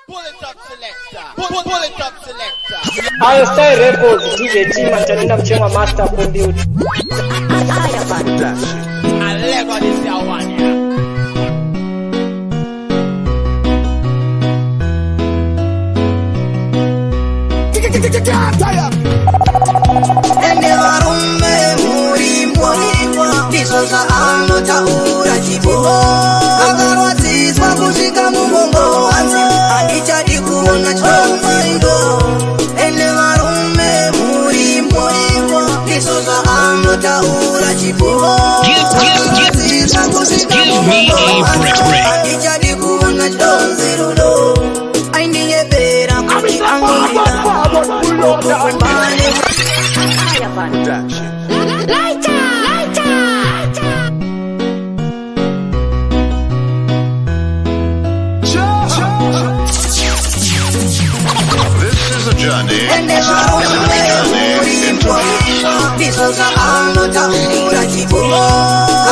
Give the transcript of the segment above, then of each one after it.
Higher Style Records, DJ Team and Chanenda Mchema Master Computer. I Lego this your one, yeah. Kisosa ano taura chibo Agarwatizwa kushika mumongo Anzi anichadi kuona chomaindo Ene marume murimbo Kisosa ano taura chibo Agarwatizwa kushika mumongo Anzi anichadi kuona chomzirudo Aindinye pera kuti angulida Kukumbane Kisosa ano taura chibo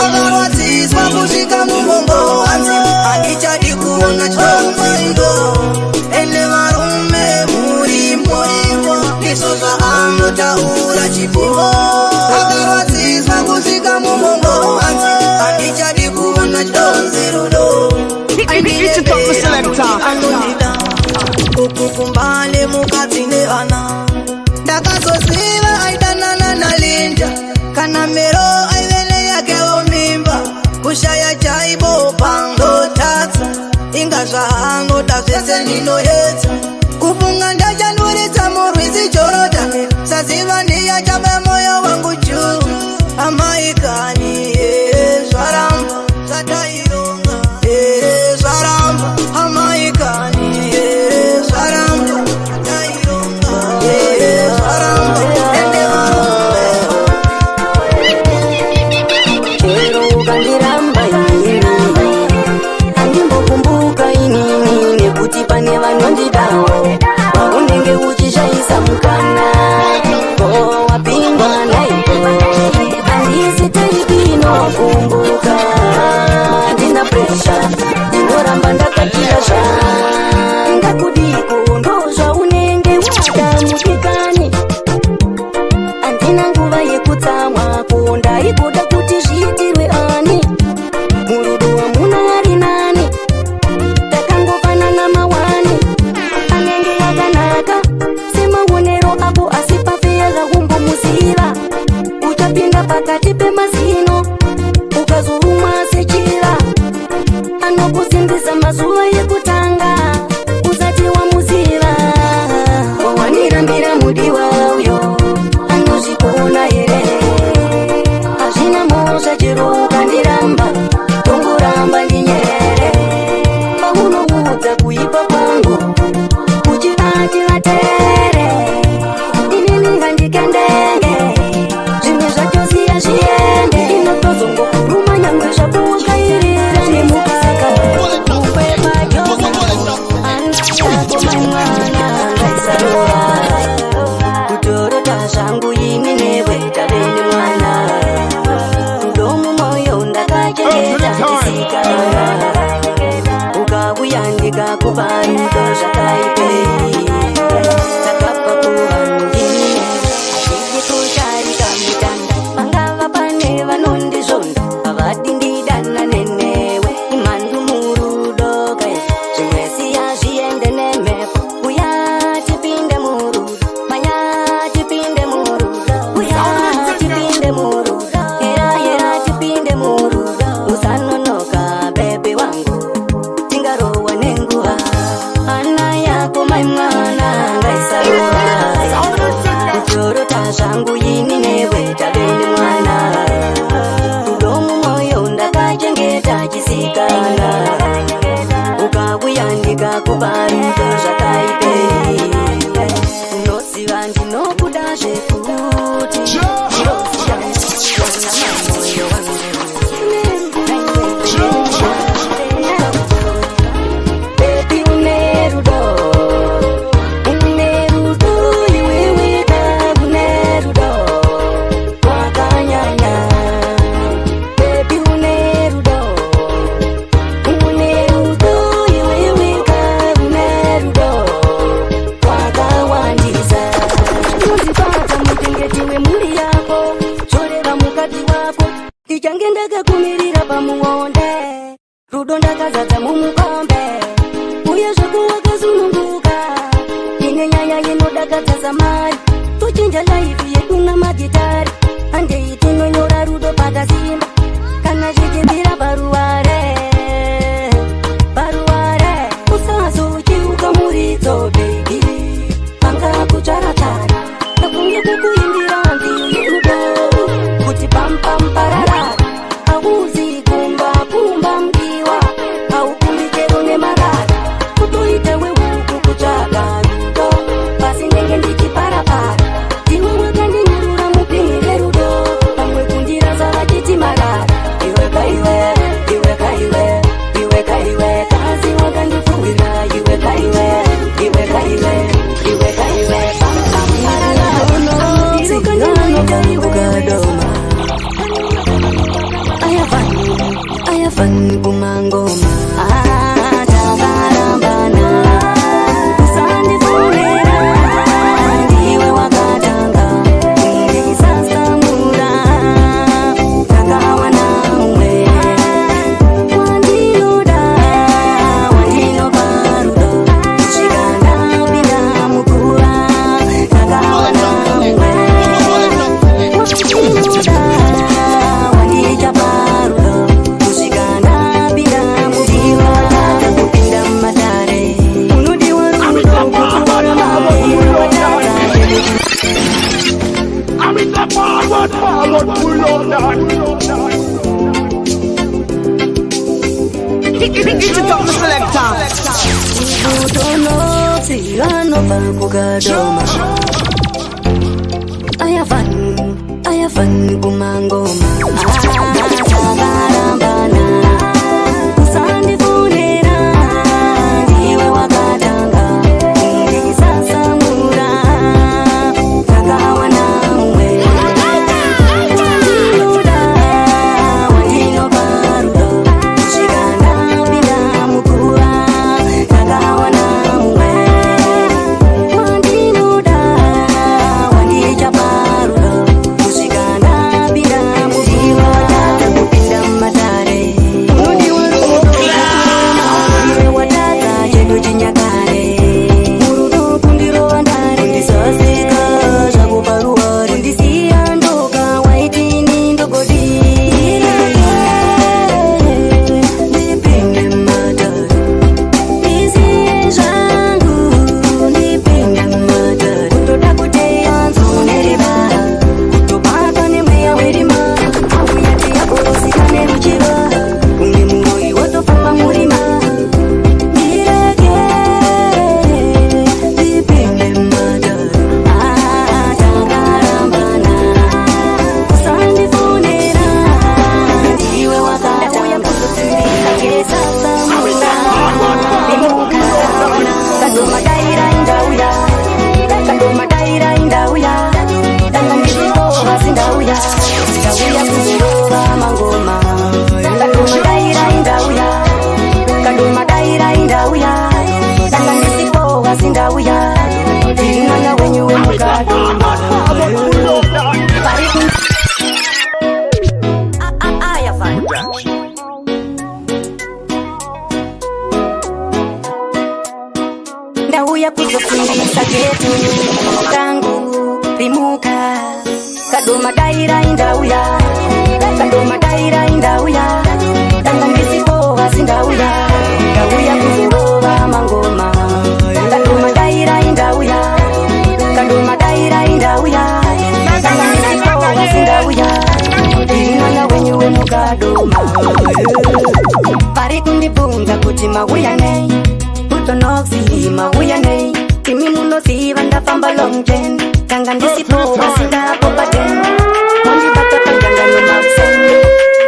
Agarwatizwa kushika mumongo Anzi anichadi kuona chomaindo Ene marume murimbo Kisosa ano taura chibo Agarwatizwa kushika mumongo Anzi anichadi kuona chomzirudo It's top for selector. Kukumbale mukatine ana Ndakazosiva aitanana na linda Kana mero aivele yake omimba Kushaya chaibo pango tata Inga zvango tafese nino yeta Kufunga ndaja nurita murwizi chorodani Saziva ndiya chabe moyo wangu juu Amaikani zvaramba Zataironga zvaramba Amaikani zvaramba Zataironga zvaramba Ende Chero ukandiramba inini Andimbokumbuka inini Nekuti pane vanondidawo Waunenge uchishaisa mukana Ko wapindwa naipo Andisi taipi inokumbuka Ndina pressure Ndinoramba ndakatira Ndakudiko ndozva unenge wada mukikani Andina nguva yekutsamwa Konda ikuda kuti zviitirwe ani Murudo wamuna ari nani Takangofanana mawani Anenge yakanaka Semaonero ako asi pafeya kumbomuziva Uchapinda pakati pemazino Ukazorumwa sechira Anokusimbisa mazuva yekutanga Usati wamuziva Wawanirambira mudiwa uyo Anozvikona here Hazvina mosha chero ukandiramba Tongoramba ndinyerere Paunoudza kuipa kwangu Uchivati vatere Inini ngandikendenge Zvimwe zvacho siya zviende Inotozongo kuruma nyangwe zvakukairira Zvimukaka Ukwepa josa Anchako mamwana Ngaisarova Kutorota zvangu ini newe tabeni mwana Kudomu moyo ndakachengeta ndisikana Ukauya ndikakuparuka zvakaipei Takapa kuvanhu ini Hazvidi kusharika mutanda Pangava pane vanondizvonda Havadi ndidana nenewe Imhandu murudo kai Zvimwe siya zviende nemhepo Uya tipinde murudo Maya tipinde murudo Uya tipinde murudo Era tipinde murudo Usanonoka bebe wangu Tingarowa nenguva Ana yako mai mwana Ngaisarowa Kutorota zvangu ini newe tabeni mwana Kudomu moyo ndakachengeta chisikana Ukauya ndikakuparuka zvakaipei Unoziva ndinokuda zvekuti Ndinoziva moyo wangu Baby une rudo iwewe ka une rudo Wakanyanya Baby une rudo iwewe ka une ndichange ndakakumirira pamuonde rudo ndakazadza mumukombe uye zveku wakasununguka ine nyaya inodakadza samari tochinja laifi yedu namagitari handei tinonyora rudo pakasimba kana chichimbira paruware usazochiuka muridzo bebi panga kucharatara nakunge kukuimbira nziyo rudo kuti pampamparara auzi kumba mdiwa aukumbikero nemarara kutoite wehuku kutsvaga rudo pasi ndenge ndichiparapara iwe wakandinyurura mupinire rudo pamwe kundirasa vachiti marara iwe kaiwe kasi wakandifuwira iwe kaiwe pampamparara irukandinokaukadoma ayafani kumangoma takarambana usandifunira ndiwe wakatanga ndisasamura takawana mumwe wandinoda wandinoparudo zvikandapinda mukuva takawana mumwe wandinoda wandichaparudo kuzvikandapinda mudiwa takupinda mumatare unodiwa rudo kukuora maiwe watata I'm in the forward, pull up that. It's a top selector. udonotsi vanobva kukadoma ayafani kumangoma takarambana usandifunira ndiwe wakatanga ndisasamura takawana mumwe wandinoda wandinoparudo zvikandapinda mukuva takawana mumwe wandinoda wandichaparudo kuzvikandapinda mudiwa takupinda mumatare unodiwa rudo iwe watadza chedu chinyakare murudo kundirova ndare ndisasika zvakuparuware ndisiya ndoka waitini ndogodi ndipinde mumatare ndisiye zvangu ndipinde mumatare kutoda kuteya nzonerevara kutopaka nemweya werima auya tiyaborosika neruchiva kumwe muroi wotofamba murima ndireke ndipinde mumatare takarambana usandifunira ndiwe wakatauya kuzotsimbisa kesasamuna imukaona kadomadaira indauya danga ndizikova sindauya kuzorova mangoma kadomadaira indauya danga ndizikova sindauya tirinanya wenyu wemukadoma ayafani ndauya kuzofundisa ketu kangu rimuka kadomadaira indauya danga ndizikova sindauya ndauya kuzorova mangoma kadomadaira indauya danga ndizikova sindauya tirinanya wenyu wemukadoma pari kundibvunza kuti mauya nei utonozi mauya nei imi munoziva ndafamba long jen kanga ndisipo vasindapo paten mondibata pangangano mavsen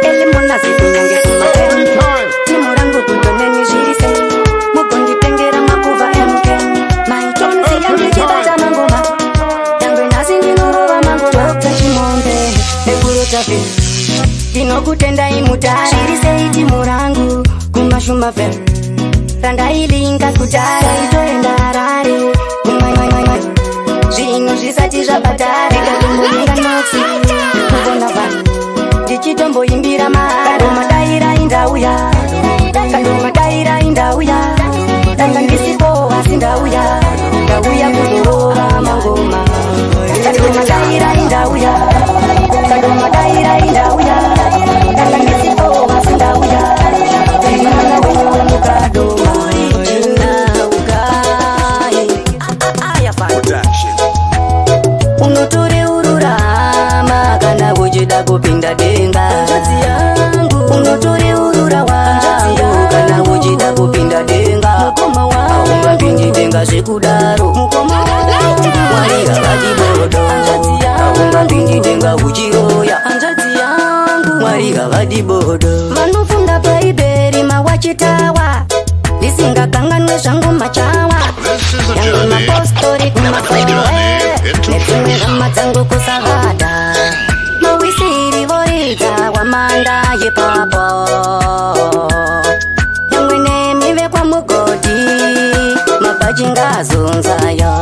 elimona zikunyange kumaten timu rangu kutoneni zvirise mugonditengera makuva emken maitonzi yandichibata mangoma dangwe nhasi ndinorova mangoma tachimombe nekurotave ndinokutendai mutara zvirisei timu rangu kumashumavhen randailinga kudhara itoenda Harare zvinhu zvisati zvabhadhara ikatomboinga noksi kuvona vanhu ndichitombo imbira mahara madaira indauya madaira indauya danga ndisipo asindauya ndauya kudorora mangoma madaira indauya madaira indauya danga ndisipo asindauya mwana wenye mukado unotore ururama kana uchida kupinda denga unotore urura wangu kana uchida kupinda denga aungapindi denga sekudaro Mwari gavadibodo aungapindi denga uchiroya Mwari gavadibodo vanofunda baibheri mawachitawa ndisingakanganwe zvangu machawa yangu mapostori kumasowe nedzimwe hama dzangu kusavada mawisiri voridza wamanda yepapo yamwe nemive kwamugodi mabhajingazunzayo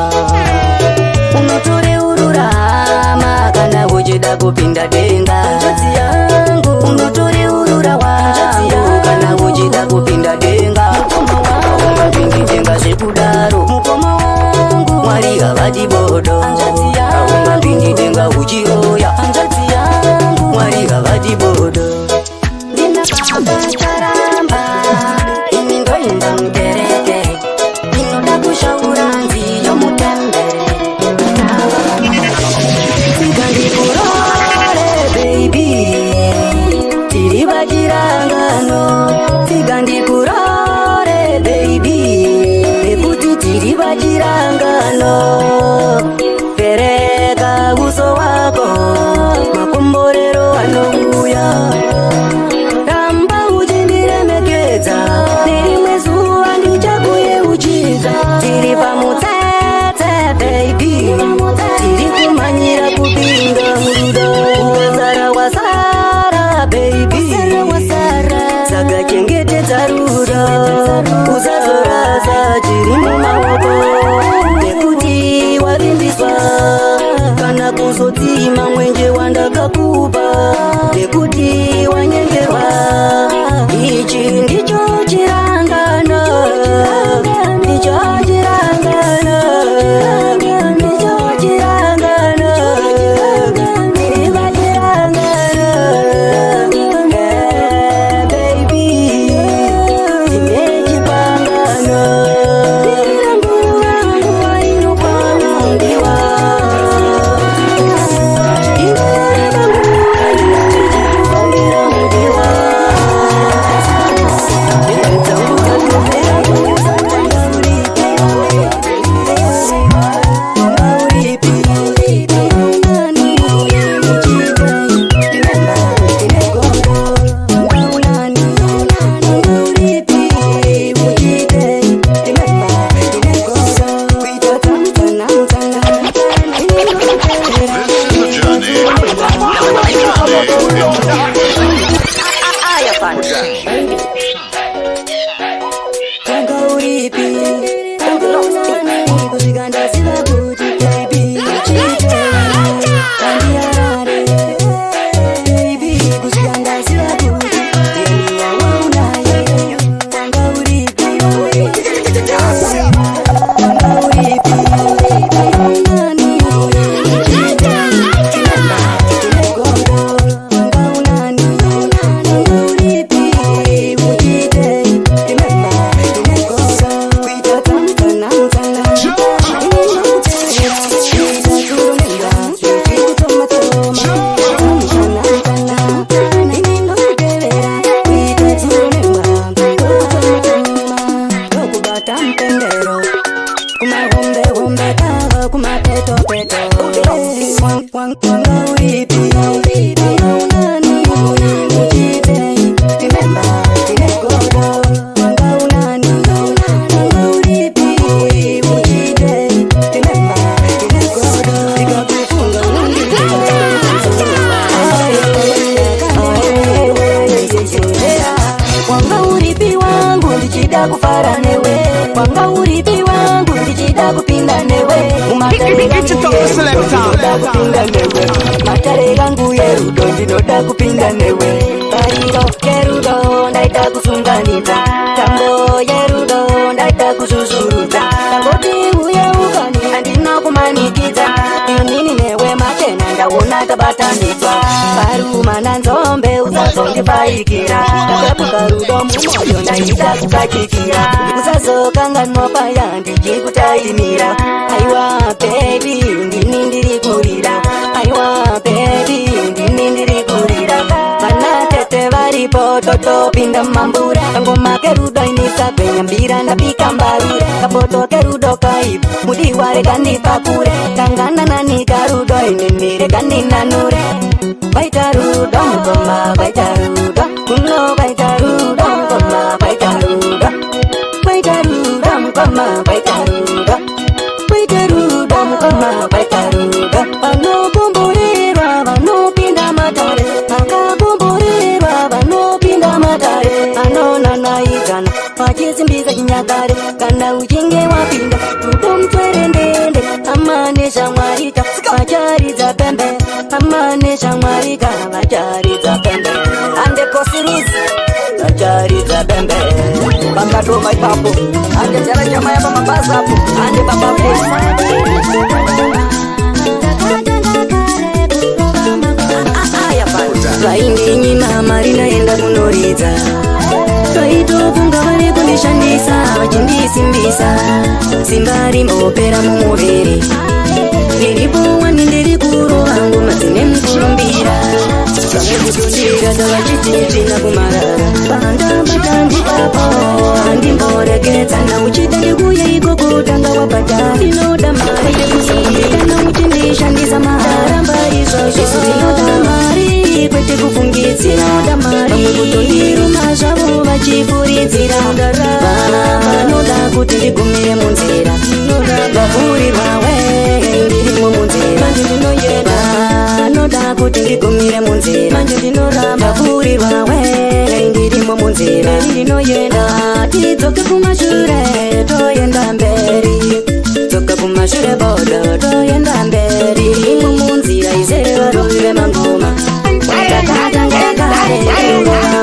unotore ururama kana uchida kupinda denga unotore urura wangu kana uchida kupinda denga aungapindi denga sekudaro Mwari gavadibodo aungapindi denga uchiroya Mwari gavadibodo ndinakabacharamba ini ndoimba mukereke inoda kushaura nziyo mutembe tigandikurore baby tiri vachirangano tigandikurore baby nekuti tiri vachirangano pereka uso wako makomborero anouya ramba uchindiremekedza nerimwe zuva ndichakuyeuchidza tiri pamutsetse baby tiri kumanyira kupinga murudo wazara wasara baby saka chengetedza rudo usazoraza chiri mumaoko nekuti wavimbiswa kana kuzotima mwenje wandakakupa nekuti wanyengerwa ichi ndicho chirangano ndicho chirangano ndicho chirangano ndiva chirangano baby tine chipangano kufara newe Wanga uripi wangu ndichida kupinda newe Umatare gangu yeru kupinda newe Matare gangu yeru ndinoda kupinda newe kumanikidza tambo yerudo ndaita kuzvuzvurudza tangoti uye ukani handina kumanikidza inini newe machena ndaona tabatanidzwa varuma nanzombe usazondibaikira ndapuka rudo mumoyo ndaita kukachikira usazokanganwa paya ndichikutaimira aiwa bebi ndini ndiri kurira aiwa bebi ndini ndiri kurira vana tete varipo totopinda mambura kangoma kerudo inisapenya ndapika mbarura kapoto kerudo kaibu mudiwa reka ndipakure kanganana nikarudo inini reka ndinanure vaita rudo mukoma vaita rudo kuno vaita rudo mukoma vaita rudo vaita rudo mukoma vaita rudo vaita rudo mukoma vaita rudo vanokumburirwa vanopinda matare akakumburirwa vanopinda matare anonanaidzana vachisimbisa chinyakare kana uchinge wapinda rudo mutwerendende amane shamwarika vacharidza pembe amane shamwarika vacharidza pembe ande kosirusi vacharidza pembe bangadoma ipapo ande jara chama yapa mabasa apo ande babapo vaindinyima mari naenda kunoridza vaitofunga vari kundishandisa vachindisimbisa simba rimbopera mumuviri ndiripowane ndiri kurova ngoma dzine mukurumbira vamwe kutondira tavachititina kumarara pandabatandipapo handimborekedzana uchida ndikuya ikoko tanga wabhata inoda mari yekusombikana uchindishandisa maharamba izvozvo inoda mari kwete kufungitsira vamwe kutondiruma zvavo vachifuridzira vanoda kuti ndigumire munzira vavhurirwawe ndirimo munzira vanoda kuti ndigumire munzira vavhurirwawe ndirimo munzira tidzoke kumashure toenda mberi dzoka kumashure bodo toenda mberi imo munzira izere varovi vemangoma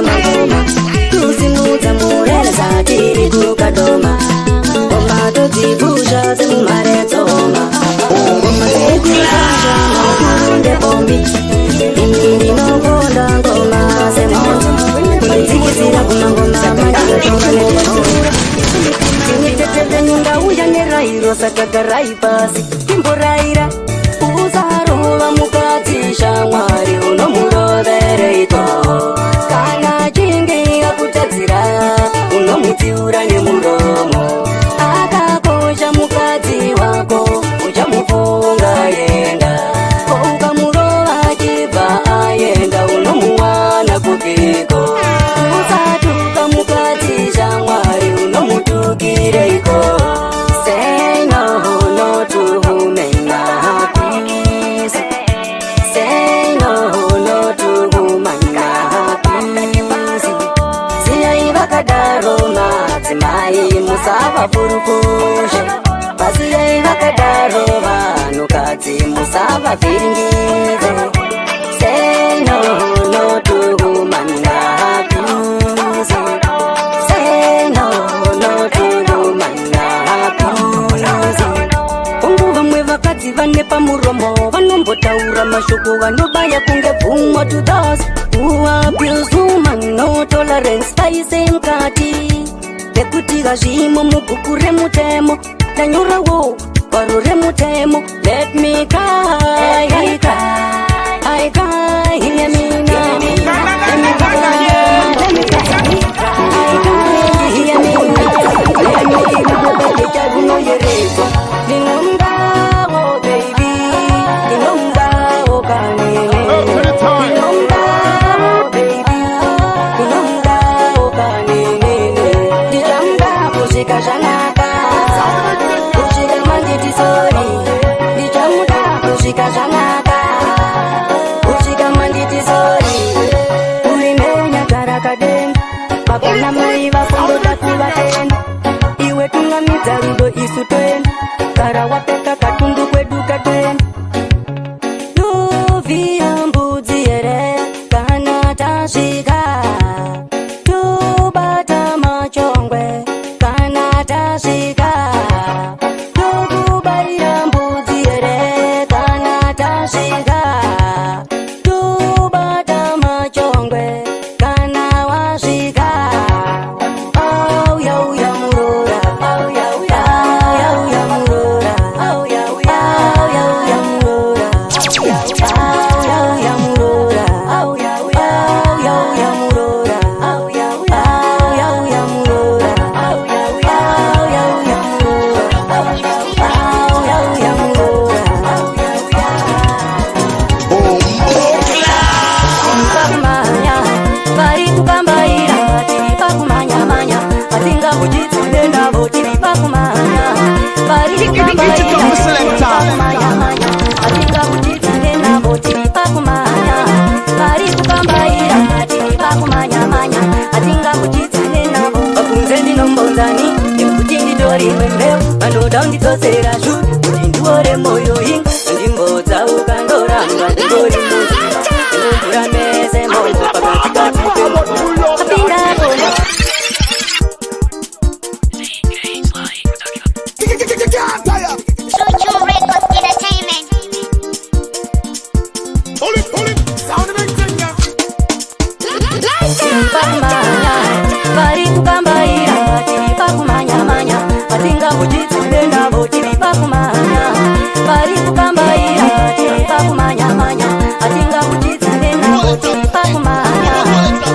mangoma tusimudza mureza tiri kukadoma ngoma todzivhuzha dzemumaredzoma ngoma dzekuzazha makunde bombi ini ndinokonda ngoma semoto kundidzikisira kumangoma mandigatonga neteura tinitetevenyu ndauya nerairo saka garai pasi imboraira usarova mukadzi shamwari unomurovereiko kana chinge akutadzira unomudziura nemuromo akakosha mukadzi wako uchamufunga yenda ukamurova achibva ayenda unomuwana kupiko usatuka mukadzi shamwari unomutukireiko Say no, no to women happy. Say no, no to woman happy. Siyai vakadaro madzimai musava furufushe. Pasiyai vakadaro vanhukadzi musava vhiringize. Say no, no to woman happy. Say no, no to woman happy. Vamwe vakadzi vane pamuromo vanombotaura mashoko vanobaya kunge bvumwa to those who abuse woman, no tolerance vaise mukati vekuti vazvimo mubhuku remutemo tanyorawo gwaro remutemo let me cry I cry hear me now let me cry let me cry I cry hear me let me cry unoyeredza ndinondawo baby ndinondawo kanene ndinondawo baby ndinondawo kanene ndichamuda kusvika zvanaka kusvika manditi sori ndichamuda kusvika zvanaka kusvika manditi sori uri menya Drum Selector. Atinga kutitsane navo tiri pakumanya vari kukambaira tiri pakumanya manya atinga kutitsane navo vakunze ndinombonzani nekuti nditori wembeu vandoda undidzosera zvu kuti ndiore moyo inga ndimbodza ukandoramba ndingori muziva ndinobvura mese momo pakati apinda kona vari kukambaira tiri pakumanya-manya vatinga kuchitsune navo tiri pakumanya vari kukambaira tiri pakumanya-manya vatinga kuchitsune navo tiri pakumanya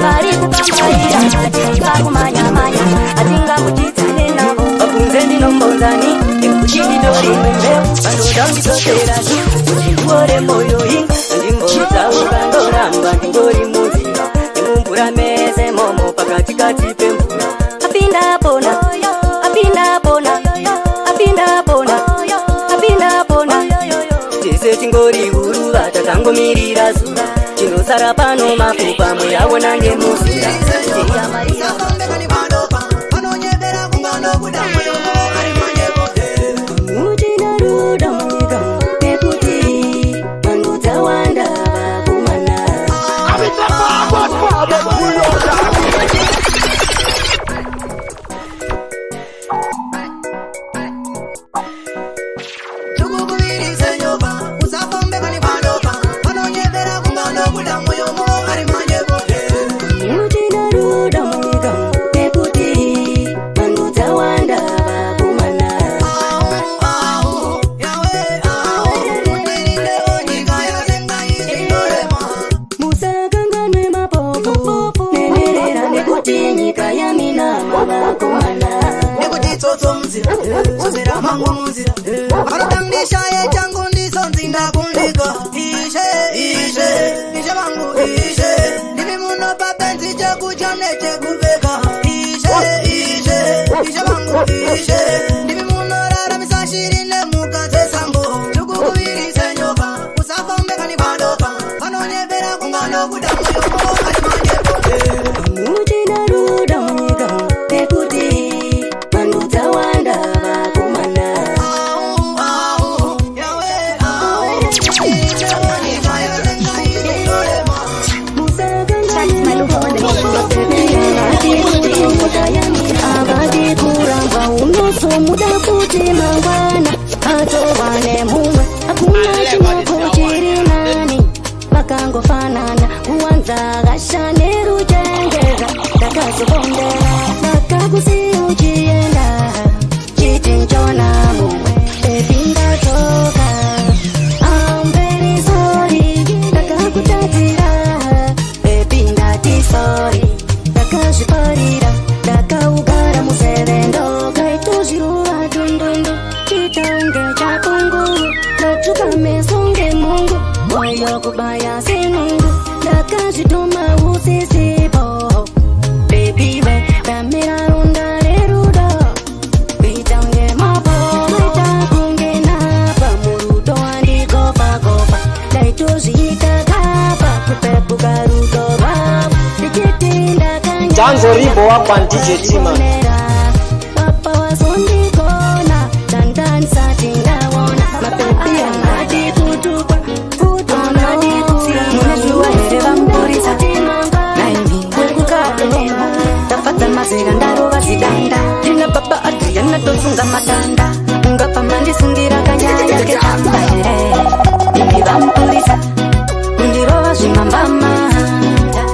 vari kukambaira tiri pakumanya-manya vatinga kuchitsune navo vakunze ndinombonzani nekuti nditori wembeu vandoda undidzosera zvu kuti ndiore moyo inga ndimbodza ukandoramba ndingori muziva nemumvura mese momo pakatikati pemvura apinda pona apinda pona apinda pona apinda pona tese tingori huruva tatangomirira zuva chinosara pano mapfupa mweyaona ngemuzira mutina ruda munyika nekuti vanhu dzawanda vakomana mutina ruda munyika nekuti vanhu dzawanda vakomana musakanganwe mapopo nenerera nekuti nyika yaminama vakomana nekuti tsotso muzira zozera mangu muzira vanotandishaye changu ndisonzi ndakundika ishe vangu ishe ndimi muno papenzi chekucha nechekuveka ishe vangu ishe ndimi muno raramisa shiri nemuka dzesango tukukuvirise nyoka usafombekani padoka vanonyepera kunganokuda muyomo alimanyepo mutina ruda munyika nekuti vanhu dzawanda vakomana avadi kuramba unozomuda kuti mangwana atova nemumwe hakuna chinoko chiri nani vakangofanana kuwanza gasha neruchengeza takazokondera vakakusi uchienda chiti nchona mumwe epingazoka amberi sori takakutadzira epindati sori takazviparira takaugara musevendo kaitozviruva dundundu chitaunge chakunguru katsvuka meso ngemungu moyo kubaya senungu ndakazvitoma usisipo bebiwe ramira runda rerudo kuitaunge mapo itakungenapa murudo wandikopakopa ndaitozviita kapa kupepuka rudo rwavo ndichiti ndakanya Janzo Ribo hapa DJ Tima. papa wasondikona tandanisati ndawona mapepi anati kutupa futonati kusimunezviwa here vamborisa naimi wekukadoma tafadza mazera ndarova zidanda ndina baba adriana tosunga matanda ungapamba ndisungira kanyaya ketamba here imi vamborisa kundirova zvimambama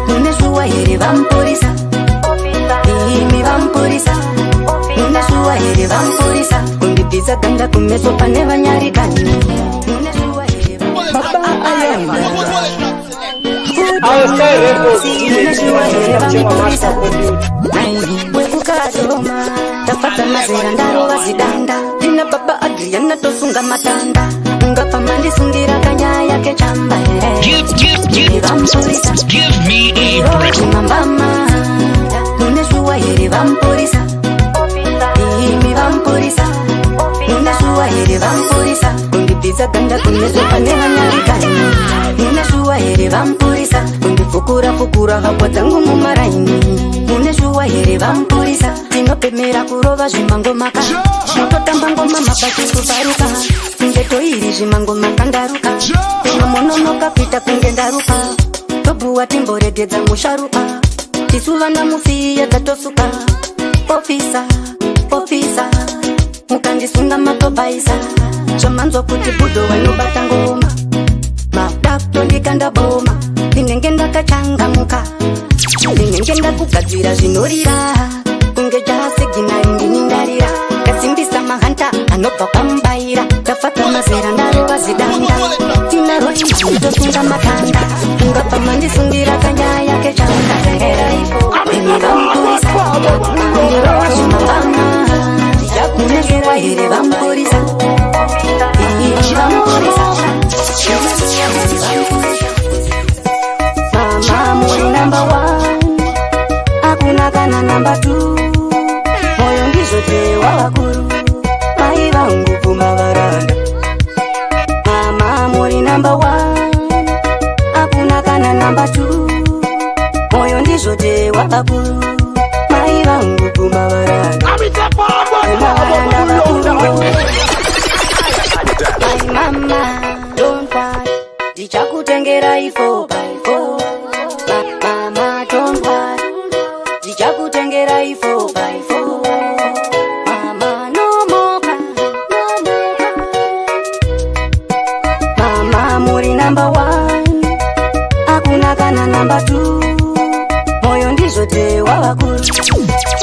munezviwa here vamborisa imi vampurisa munezviwa here vampurisa kundibvisa ganda kumeso pane vanyarikani munezviwa here baba ayamba Outside Records, DJ Tima Mchema Master Producer. wekukadoma tafata mazera ndarova zidanda ndina baba adriana tosunga matanda ungapamba ndisungira kanyaya kechamba here imi vampurisa Give me a break. chimambama munezviwa here vampurisa imi vampurisa munezviwa here vampurisa kundibvisa ganda kumeso pane vanyarikani mune shuwa here vampurisa kundifukura hapwa dzangu mumaraini mune shuwa here vampurisa tinopemera kurova zvimangomaka mototamba ngoma mabachikuvaruka ndetoiri zvimangomaka ndaruka inomononoka kuita kunge ndaruka tobuwa timboregedza musharuka tisuvana musiya dzatosuka ofisa mukandisunga matobaisa zvamanzwa kuti budho vanobata ngoma madakto ndikandaboma ndinenge ndakachangamuka ndinenge ndakugadzira zvinorira kunge jasiginari ndinindarira kasimbisa mahanta anobva kwambaira tafata mazera ndarova zidanda tinaroimani tosunga makanda ungabva mandisungira kanyaya kechanga ipo emivampurisa ndirova zvimambama ndichakunegera here vampurisa mama muri number 1 hakuna kana number 2 moyo ndizvotewa vakuru mai vangu kumavaranda mama muri number 1 hakuna kana number 2 moyo ndizvotewa vakuru mai vangu kumavaranda my mama don't worry ndichakutengera ifo by 4 mama don't worry ndichakutengera ifo by 4 mama no more mama muri number 1 hakuna kana number 2 moyo ndizvotewa vakuru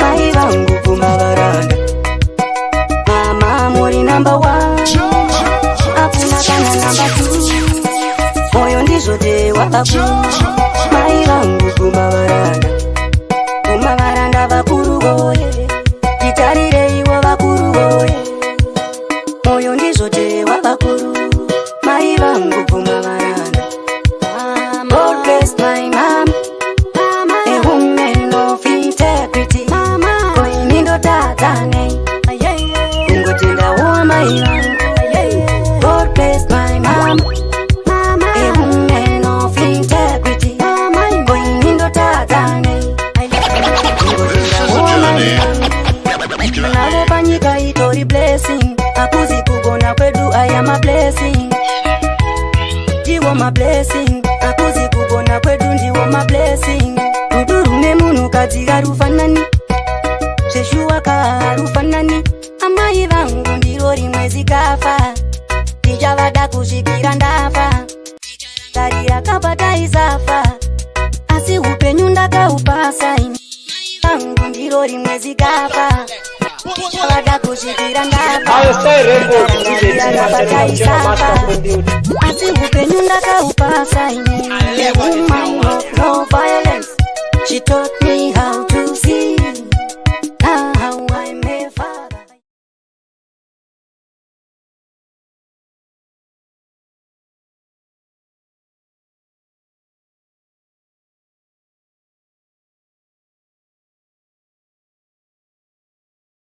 mai vangu kumavaranda mama muri number 1 hakuna kana number 2 moyo ndizvotewa vakuru mai vangu kumavaranda vakuru voye titarireiwo vakuru voye moyo ndizvotewa vakuru mai vangu kumavaranda God bless my mom a woman of integrity koinindotadzane ungotendawo mai vangu God bless my mom a woman of integrity koinindotadzane navo panyika itori blessing akuzi kugona kwedu aya mablessing ndiwo mablessing akuzi kugona kwedu ndiwo mablessing rudu rune munhukadzi karufanani zveshuwa karufanani amai vangu ndiro rimwe zikafa ndichavada kusvikira ndafa tarira kabata isafa asi upenyu ndakaupasa vangu ndiro rimwe zikafa ndichavada kusvikira ndafa asi upenyu ndakaupasa woman of no violence she taught